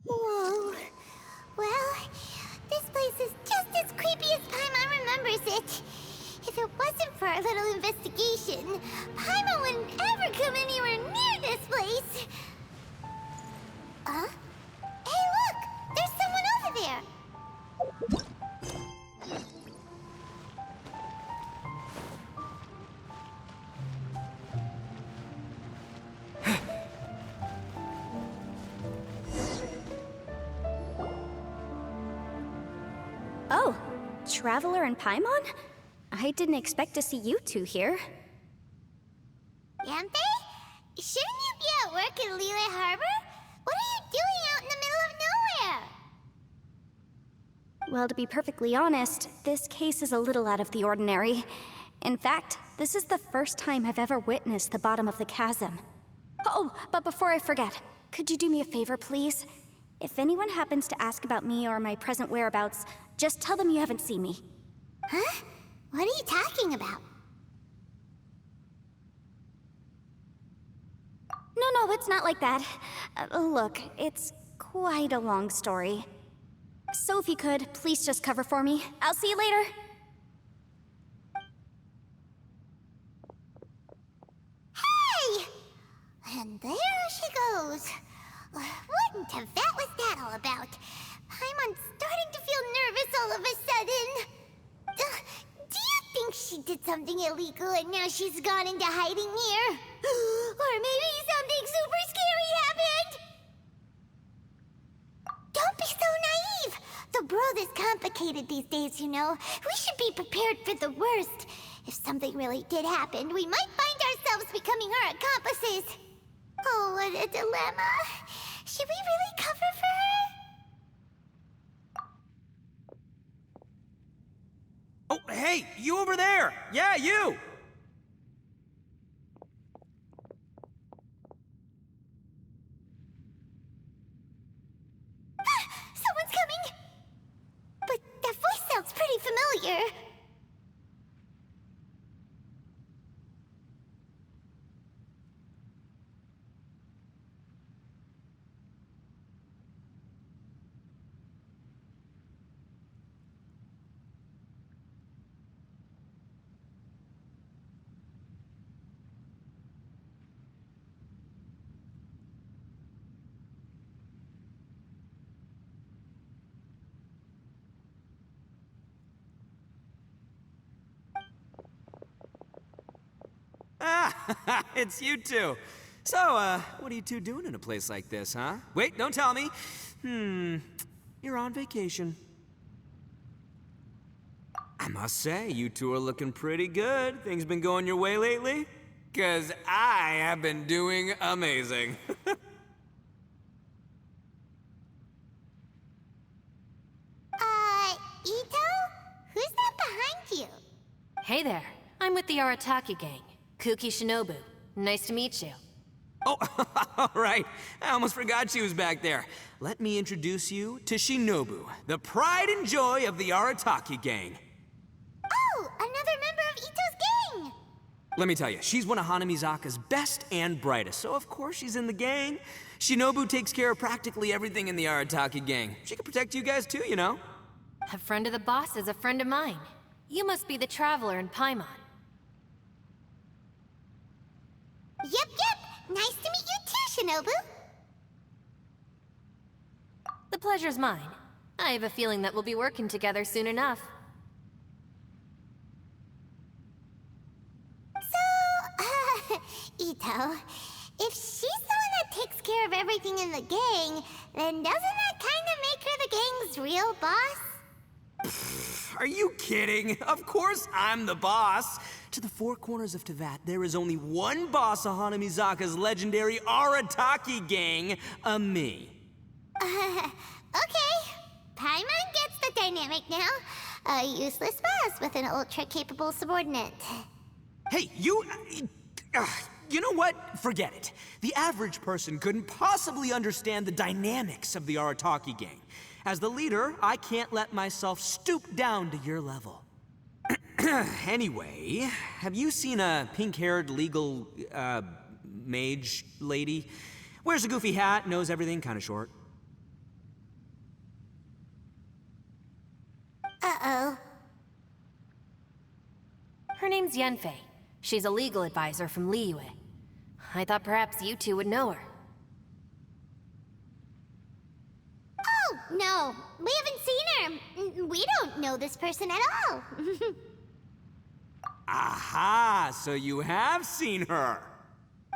Whoa. Well, this place is just as creepy as Paimon remembers it. If it wasn't for our little investigation, Paimon wouldn't ever come anywhere near this place. Huh? Hey, look! There's someone over there! Oh, Traveler and Paimon? I didn't expect to see you two here. Yampe? Shouldn't you be at work in Liyue Harbor? What are you doing out in the middle of nowhere? Well, to be perfectly honest, this case is a little out of the ordinary. In fact, this is the first time I've ever witnessed the bottom of the chasm. Oh, but before I forget, could you do me a favor, please? If anyone happens to ask about me or my present whereabouts, just tell them you haven't seen me. Huh? What are you talking about? No, it's not like that. Look, it's quite a long story. So if you could, please just cover for me. I'll see you later. Hey! And there she goes. What in Tibet was that all about? Paimon's starting to feel nervous all of a sudden. Do you think she did something illegal and now she's gone into hiding here? Or maybe something super scary happened? Don't be so naive! The world is complicated these days, you know. We should be prepared for the worst. If something really did happen, we might find ourselves becoming her accomplices. Oh, what a dilemma. Should we really cover for her? Oh, hey, you over there! Yeah, you! Someone's coming! But that voice sounds pretty familiar. Ah, it's you two. So, what are you two doing in a place like this, huh? Wait, don't tell me. You're on vacation. I must say, you two are looking pretty good. Things been going your way lately? 'Cause I have been doing amazing. Ito? Who's that behind you? Hey there, I'm with the Arataki gang. Kuki Shinobu. Nice to meet you. Oh, all right. I almost forgot she was back there. Let me introduce you to Shinobu, the pride and joy of the Arataki gang. Oh, another member of Ito's gang! Let me tell you, she's one of Hanamizaka's best and brightest, so of course she's in the gang. Shinobu takes care of practically everything in the Arataki gang. She can protect you guys too, you know? A friend of the boss is a friend of mine. You must be the Traveler in Paimon. Yep. Nice to meet you too, Shinobu. The pleasure's mine. I have a feeling that we'll be working together soon enough. So, Ito, if she's the one that takes care of everything in the gang, then doesn't that kind of make her the gang's real boss? Are you kidding? Of course I'm the boss. To the four corners of Teyvat, there is only one boss of Hanamizaka's legendary Arataki gang, me. Okay. Paimon gets the dynamic now. A useless boss with an ultra-capable subordinate. Hey, you know what? Forget it. The average person couldn't possibly understand the dynamics of the Arataki gang. As the leader, I can't let myself stoop down to your level. Anyway, have you seen a pink-haired legal, mage lady? Wears a goofy hat, knows everything, kinda short. Yanfei. She's a legal advisor from Liyue. I thought perhaps you two would know her. Oh, no. We haven't seen her. We don't know this person at all. Aha! So you have seen her!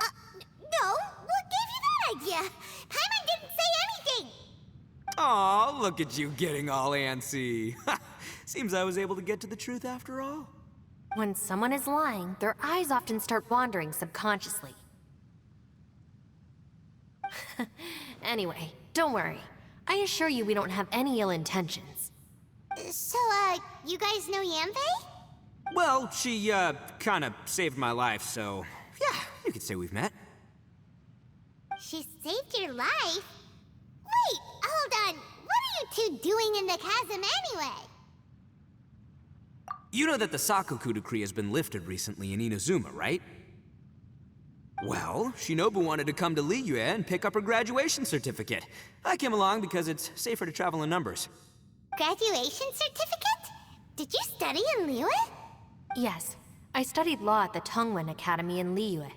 No, what gave you that idea? Paimon didn't say anything. Aw, look at you getting all antsy. Seems I was able to get to the truth after all. When someone is lying, their eyes often start wandering subconsciously. Anyway, don't worry. I assure you we don't have any ill intentions. So, you guys know Yanfei? Well, she, kinda saved my life, so... yeah, you could say we've met. She saved your life? Wait, hold on. What are you two doing in the chasm anyway? You know that the Sakoku decree has been lifted recently in Inazuma, right? Well, Shinobu wanted to come to Liyue and pick up her graduation certificate. I came along because it's safer to travel in numbers. Graduation certificate? Did you study in Liyue? Yes, I studied law at the Tongwen Academy in Liyue.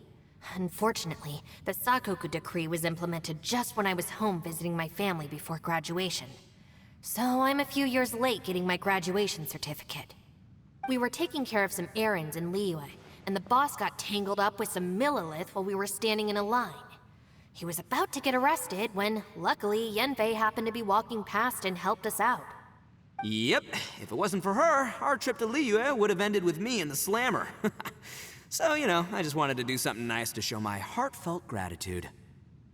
Unfortunately, the Sakoku decree was implemented just when I was home visiting my family before graduation. So I'm a few years late getting my graduation certificate. We were taking care of some errands in Liyue, and the boss got tangled up with some Millilith while we were standing in a line. He was about to get arrested when, luckily, Yanfei happened to be walking past and helped us out. Yep, if it wasn't for her, our trip to Liyue would have ended with me and the slammer. So, you know, I just wanted to do something nice to show my heartfelt gratitude.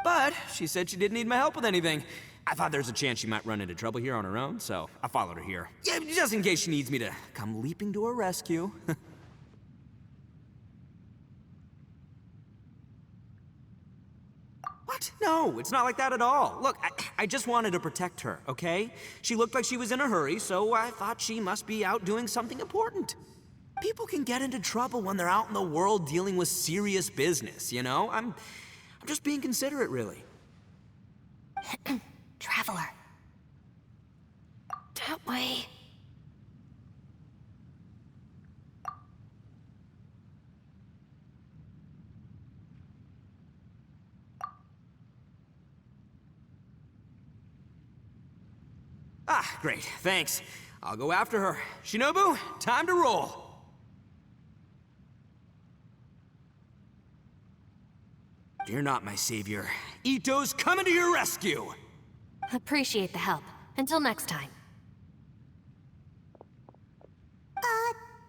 But she said she didn't need my help with anything. I thought there's a chance she might run into trouble here on her own, so I followed her here. Yeah, just in case she needs me to come leaping to her rescue. What? No, it's not like that at all. Look, I just wanted to protect her, okay? She looked like she was in a hurry, so I thought she must be out doing something important. People can get into trouble when they're out in the world dealing with serious business, you know? I'm just being considerate, really. Traveler. That way. Ah, great, thanks. I'll go after her. Shinobu, time to roll. Fear not, my savior. Ito's coming to your rescue! Appreciate the help. Until next time.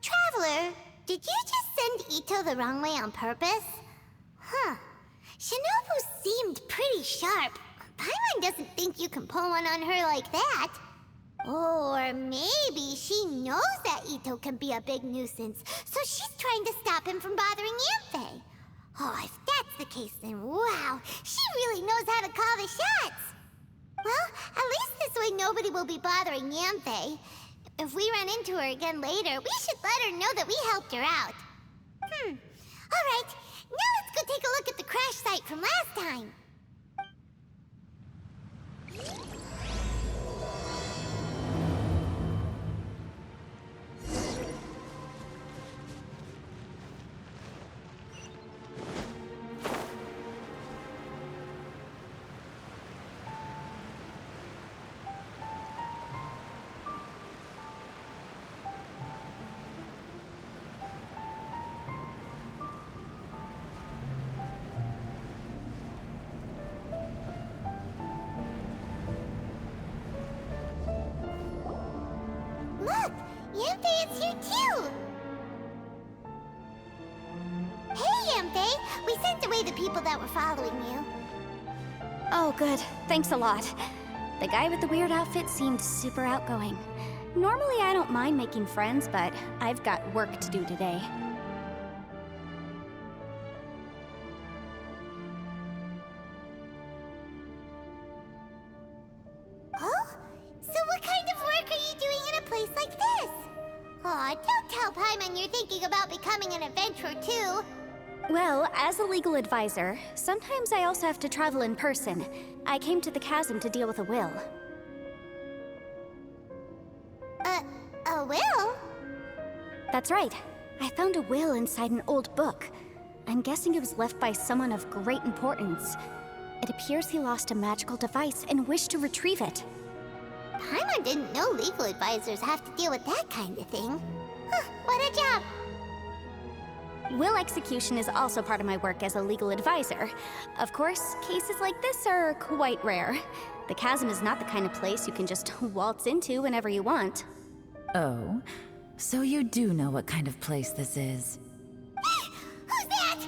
Traveler, did you just send Ito the wrong way on purpose? Huh. Shinobu seemed pretty sharp. Paimon doesn't think you can pull one on her like that. Or maybe she knows that Ito can be a big nuisance, so she's trying to stop him from bothering Yanfei. Oh, if that's the case, then wow, she really knows how to call the shots. Well, at least this way nobody will be bothering Yanfei. If we run into her again later, we should let her know that we helped her out. All right, now let's go take a look at the crash site from last time. Look, Yanfei is here too! Hey, Yanfei! We sent away the people that were following you. Oh, good. Thanks a lot. The guy with the weird outfit seemed super outgoing. Normally I don't mind making friends, but I've got work to do today. Oh? So what kind of work are you doing in a place like this? Aw, don't tell Paimon you're thinking about becoming an adventurer too. Well, as a legal advisor, sometimes I also have to travel in person. I came to the chasm to deal with a will. A will? That's right. I found a will inside an old book. I'm guessing it was left by someone of great importance. It appears he lost a magical device and wished to retrieve it. Paimon didn't know legal advisors have to deal with that kind of thing. Huh, what a job! Will execution is also part of my work as a legal advisor. Of course, cases like this are quite rare. The chasm is not the kind of place you can just waltz into whenever you want. Oh, so you do know what kind of place this is. Who's that?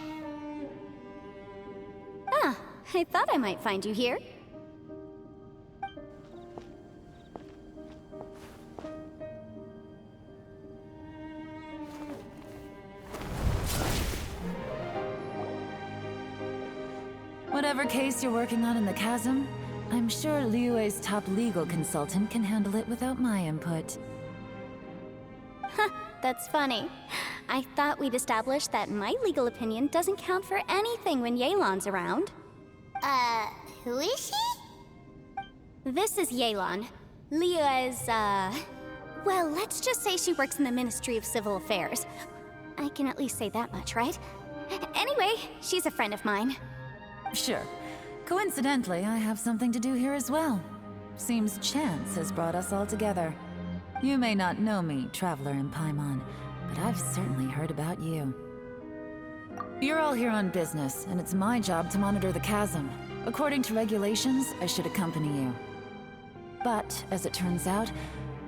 Ah, I thought I might find you here. Whatever case you're working on in the chasm, I'm sure Liyue's top legal consultant can handle it without my input. That's funny. I thought we'd established that my legal opinion doesn't count for anything when Yelan's around. Who is she? This is Yelan. Liyue's, well, let's just say she works in the Ministry of Civil Affairs. I can at least say that much, right? Anyway, she's a friend of mine. Sure. Coincidentally, I have something to do here as well. Seems chance has brought us all together. You may not know me, Traveler in Paimon, but I've certainly heard about you. You're all here on business, and it's my job to monitor the chasm. According to regulations, I should accompany you. But, as it turns out,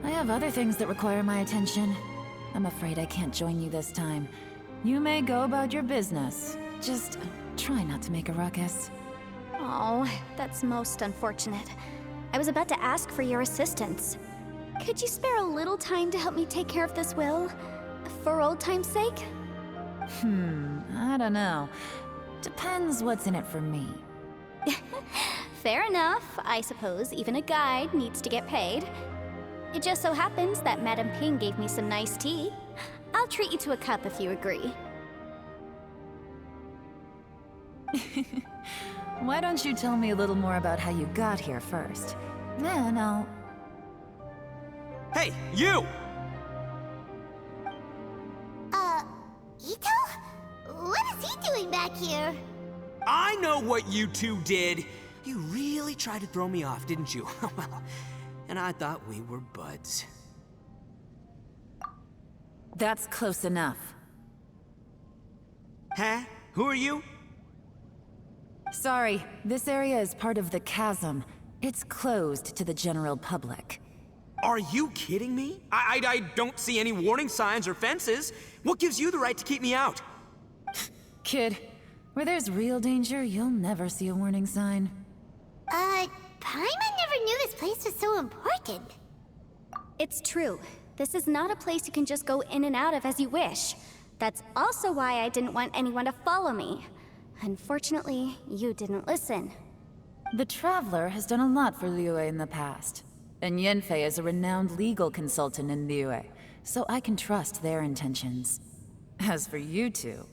I have other things that require my attention. I'm afraid I can't join you this time. You may go about your business. Just try not to make a ruckus. Oh, that's most unfortunate. I was about to ask for your assistance. Could you spare a little time to help me take care of this will? For old time's sake? I don't know. Depends what's in it for me. Fair enough. I suppose even a guide needs to get paid. It just so happens that Madame Ping gave me some nice tea. I'll treat you to a cup if you agree. Why don't you tell me a little more about how you got here first? Then I'll... Hey, you! Ito? What is he doing back here? I know what you two did. You really tried to throw me off, didn't you? Well, and I thought we were buds. That's close enough. Huh? Who are you? Sorry, this area is part of the chasm. It's closed to the general public. Are you kidding me? I don't see any warning signs or fences. What gives you the right to keep me out? Kid, where there's real danger, you'll never see a warning sign. Paimon never knew this place was so important. It's true. This is not a place you can just go in and out of as you wish. That's also why I didn't want anyone to follow me. Unfortunately, you didn't listen. The Traveler has done a lot for Liyue in the past. And Yanfei is a renowned legal consultant in Liyue, so I can trust their intentions. As for you two...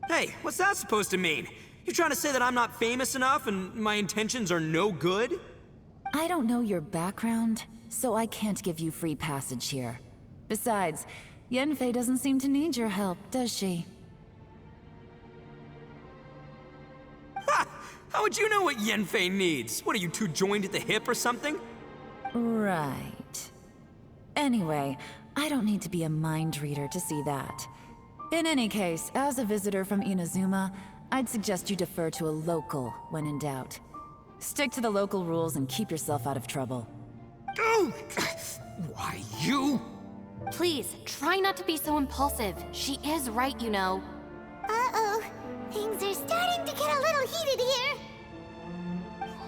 Hey, what's that supposed to mean? You trying to say that I'm not famous enough and my intentions are no good? I don't know your background, so I can't give you free passage here. Besides, Yanfei doesn't seem to need your help, does she? Ha! How would you know what Yanfei needs? What, are you two joined at the hip or something? Right. Anyway, I don't need to be a mind reader to see that. In any case, as a visitor from Inazuma, I'd suggest you defer to a local when in doubt. Stick to the local rules and keep yourself out of trouble. Oh, why you? Please, try not to be so impulsive. She is right, you know. Uh-oh. Things are starting to get a little heated here.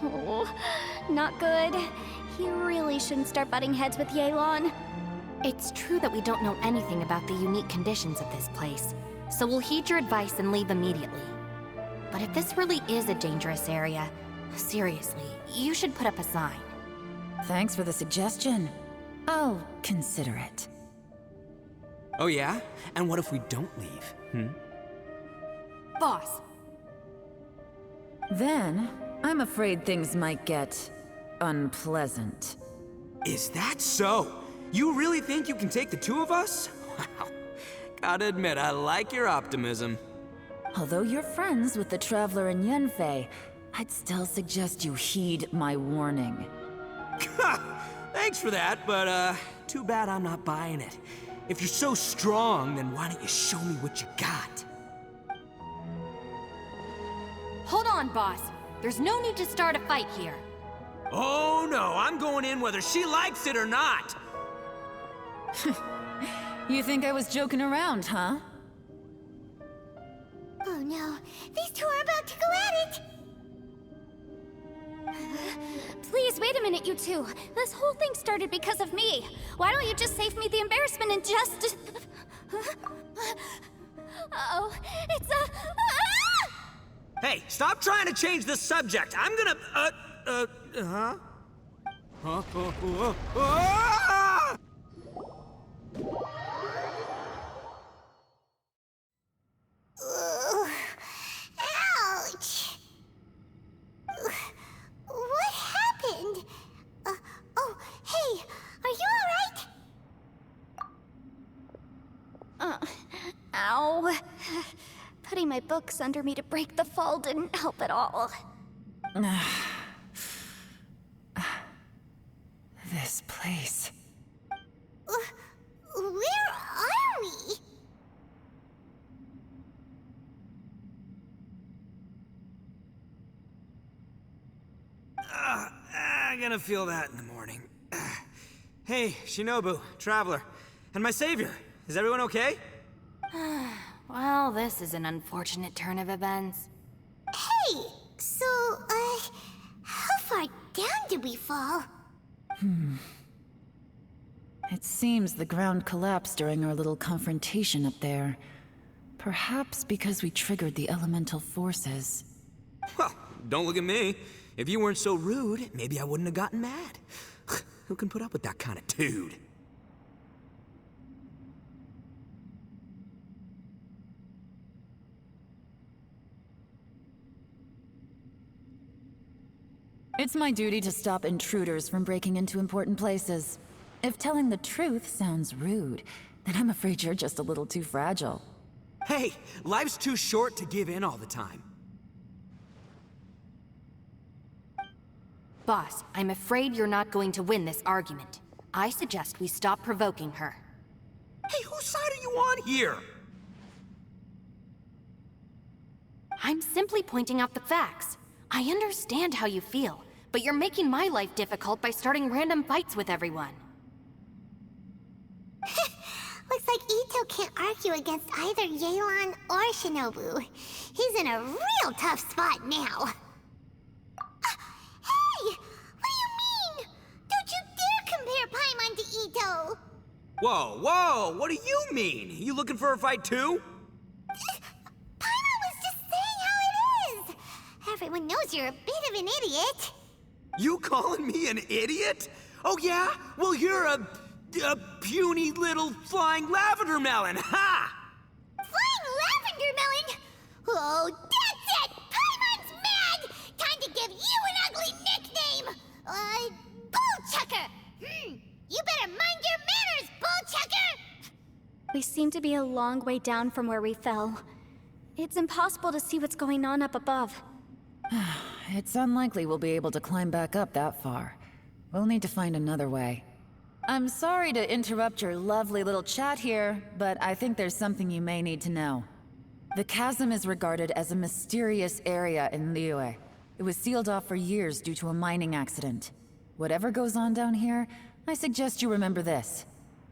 Oh, not good. He really shouldn't start butting heads with Yelan. It's true that we don't know anything about the unique conditions of this place, so we'll heed your advice and leave immediately. But if this really is a dangerous area, seriously, you should put up a sign. Thanks for the suggestion. I'll consider it. Oh yeah? And what if we don't leave? Boss, Then, I'm afraid things might get... unpleasant. Is that so? You really think you can take the two of us? Wow. Gotta admit, I like your optimism. Although you're friends with the Traveler and Yenfei, I'd still suggest you heed my warning. Thanks for that, but too bad I'm not buying it. If you're so strong, then why don't you show me what you got? Hold on, boss. There's no need to start a fight here. Oh no, I'm going in whether she likes it or not. You think I was joking around, huh? Oh no, these two are about to go at it! Please, wait a minute, you two. This whole thing started because of me. Why don't you just save me the embarrassment and just... Uh-oh, it's a... Ah! Hey, stop trying to change the subject. I'm gonna, huh? Ah! Ouch! What happened? Oh, hey, are you alright? Ow. Putting my books under me to break the fall didn't help at all. This place. Where are we? I'm gonna feel that in the morning. Hey, Shinobu, Traveler, and my savior. Is everyone okay? Well, this is an unfortunate turn of events. Hey, so, how far down did we fall? It seems the ground collapsed during our little confrontation up there. Perhaps because we triggered the elemental forces. Well, don't look at me. If you weren't so rude, maybe I wouldn't have gotten mad. Who can put up with that kind of dude? It's my duty to stop intruders from breaking into important places. If telling the truth sounds rude, then I'm afraid you're just a little too fragile. Hey, life's too short to give in all the time. Boss, I'm afraid you're not going to win this argument. I suggest we stop provoking her. Hey, whose side are you on here? I'm simply pointing out the facts. I understand how you feel, but you're making my life difficult by starting random fights with everyone. Looks like Ito can't argue against either Yelan or Shinobu. He's in a real tough spot now. Hey! What do you mean? Don't you dare compare Paimon to Ito! Whoa, whoa, what do you mean? You looking for a fight too? Paimon was just saying how it is! Everyone knows you're a bit of an idiot. You calling me an idiot? Oh yeah? Well, you're a puny little flying lavender melon, ha! Flying lavender melon? Oh, that's it! Paimon's mad! Time to give you an ugly nickname! Bullchucker! You better mind your manners, Bullchucker! We seem to be a long way down from where we fell. It's impossible to see what's going on up above. It's unlikely we'll be able to climb back up that far. We'll need to find another way. I'm sorry to interrupt your lovely little chat here, but I think there's something you may need to know. The chasm is regarded as a mysterious area in Liyue. It was sealed off for years due to a mining accident. Whatever goes on down here, I suggest you remember this.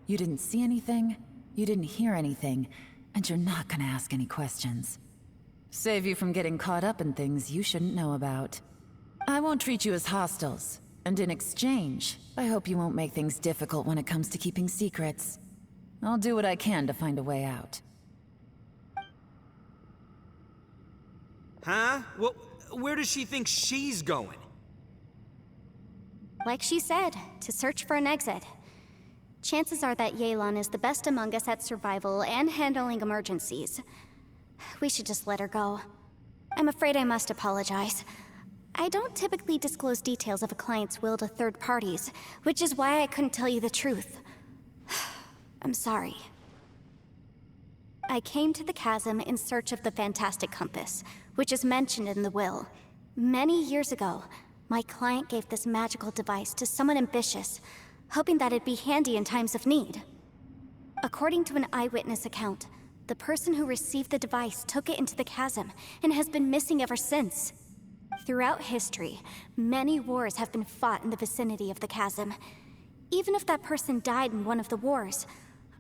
You didn't see anything, you didn't hear anything, and you're not gonna ask any questions. Save you from getting caught up in things you shouldn't know about. I won't treat you as hostiles, and in exchange, I hope you won't make things difficult when it comes to keeping secrets. I'll do what I can to find a way out. Huh? Well, where does she think she's going? Like she said, to search for an exit. Chances are that Yelan is the best among us at survival and handling emergencies. We should just let her go. I'm afraid I must apologize. I don't typically disclose details of a client's will to third parties, which is why I couldn't tell you the truth. I'm sorry. I came to the chasm in search of the fantastic compass, which is mentioned in the will. Many years ago, my client gave this magical device to someone ambitious, hoping that it'd be handy in times of need. According to an eyewitness account, the person who received the device took it into the chasm and has been missing ever since. Throughout history, many wars have been fought in the vicinity of the chasm. Even if that person died in one of the wars,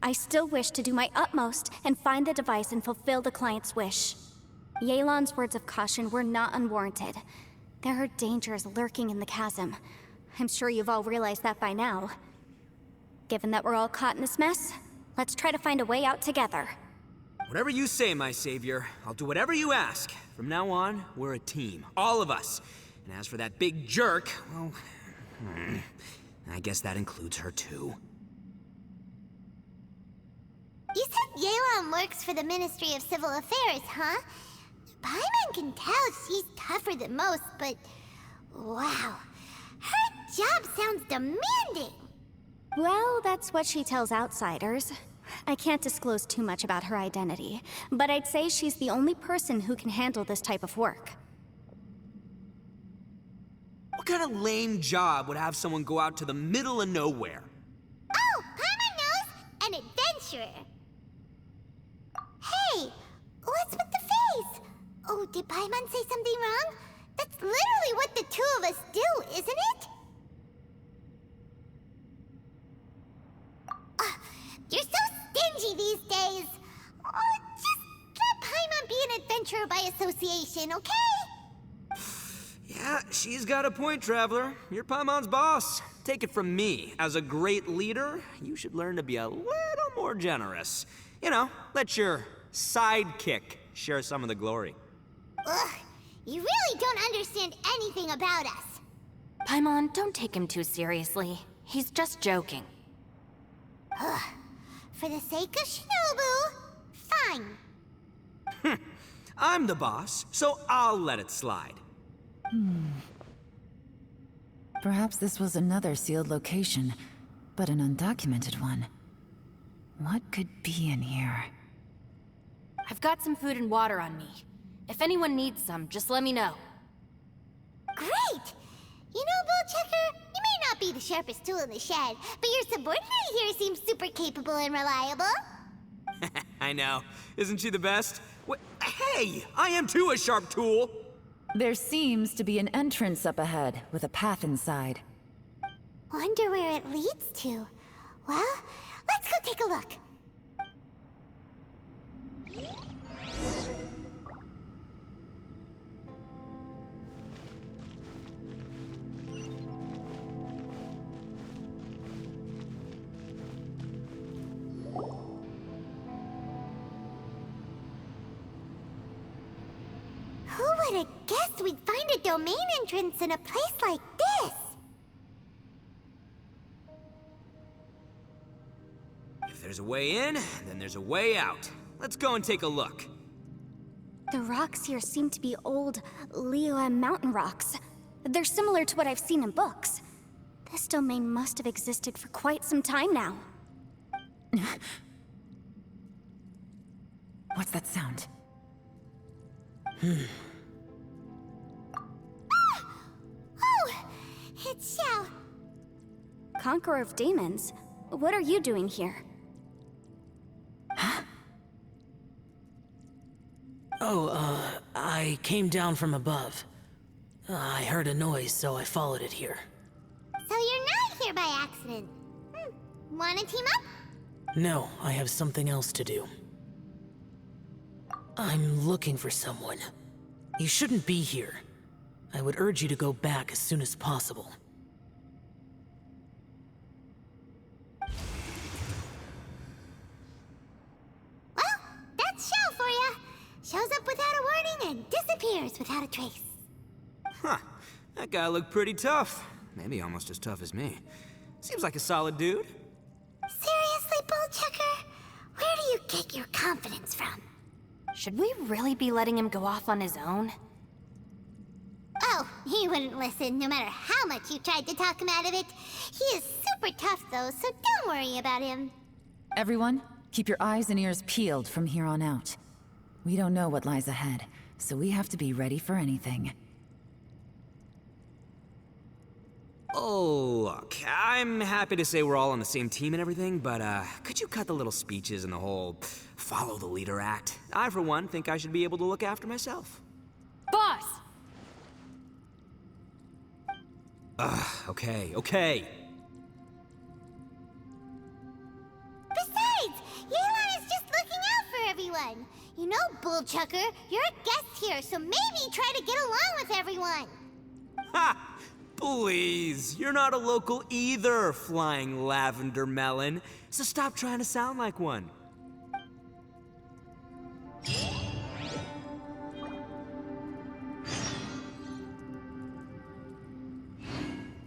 I still wish to do my utmost and find the device and fulfill the client's wish. Yelan's words of caution were not unwarranted. There are dangers lurking in the chasm. I'm sure you've all realized that by now. Given that we're all caught in this mess, let's try to find a way out together. Whatever you say, my savior. I'll do whatever you ask. From now on, we're a team. All of us. And as for that big jerk, well, I guess that includes her too. You said Yelan works for the Ministry of Civil Affairs, huh? Paimon can tell she's tougher than most, but... wow. Her job sounds demanding! Well, that's what she tells outsiders. I can't disclose too much about her identity, but I'd say she's the only person who can handle this type of work. What kind of lame job would have someone go out to the middle of nowhere? Oh, Paimon knows! An adventurer! Hey! What's with the face? Oh, did Paimon say something wrong? That's literally what the two of us do, isn't it? You're so stingy these days. Oh, just let Paimon be an adventurer by association, okay? Yeah, she's got a point, Traveler. You're Paimon's boss. Take it from me. As a great leader, you should learn to be a little more generous. You know, let your sidekick share some of the glory. Ugh, you really don't understand anything about us. Paimon, don't take him too seriously. He's just joking. Ugh, for the sake of Shinobu, fine. I'm the boss, so I'll let it slide. Perhaps this was another sealed location, but an undocumented one. What could be in here? I've got some food and water on me. If anyone needs some, just let me know. Great! You know, Bullchecker, you may not be the sharpest tool in the shed, but your subordinate here seems super capable and reliable. I know. Isn't she the best? Hey! I am too a sharp tool! There seems to be an entrance up ahead, with a path inside. Wonder where it leads to. Well, let's go take a look. Who would have guessed we'd find a domain entrance in a place like this? If there's a way in, then there's a way out. Let's go and take a look. The rocks here seem to be old Liyue mountain rocks. They're similar to what I've seen in books. This domain must have existed for quite some time now. What's that sound? Oh, it's Xiao. Conqueror of Demons? What are you doing here? I came down from above. I heard a noise, so I followed it here. So you're not here by accident. Wanna team up? No, I have something else to do. I'm looking for someone. You shouldn't be here. I would urge you to go back as soon as possible. Well, that's Xiao for ya. Shows up without a warning and disappears without a trace. Huh. That guy looked pretty tough. Maybe almost as tough as me. Seems like a solid dude. Seriously, Bullchecker? Where do you get your confidence from? Should we really be letting him go off on his own? Oh, he wouldn't listen no matter how much you tried to talk him out of it. He is super tough though, so don't worry about him. Everyone, keep your eyes and ears peeled from here on out. We don't know what lies ahead, so we have to be ready for anything. Oh, look, I'm happy to say we're all on the same team and everything, but could you cut the little speeches and the whole follow the leader act? I, for one, think I should be able to look after myself. Boss! Okay. Besides, Yelan is just looking out for everyone. You know, Bullchucker, you're a guest here, so maybe try to get along with everyone. Ha! Please, you're not a local either, Flying Lavender Melon. So stop trying to sound like one.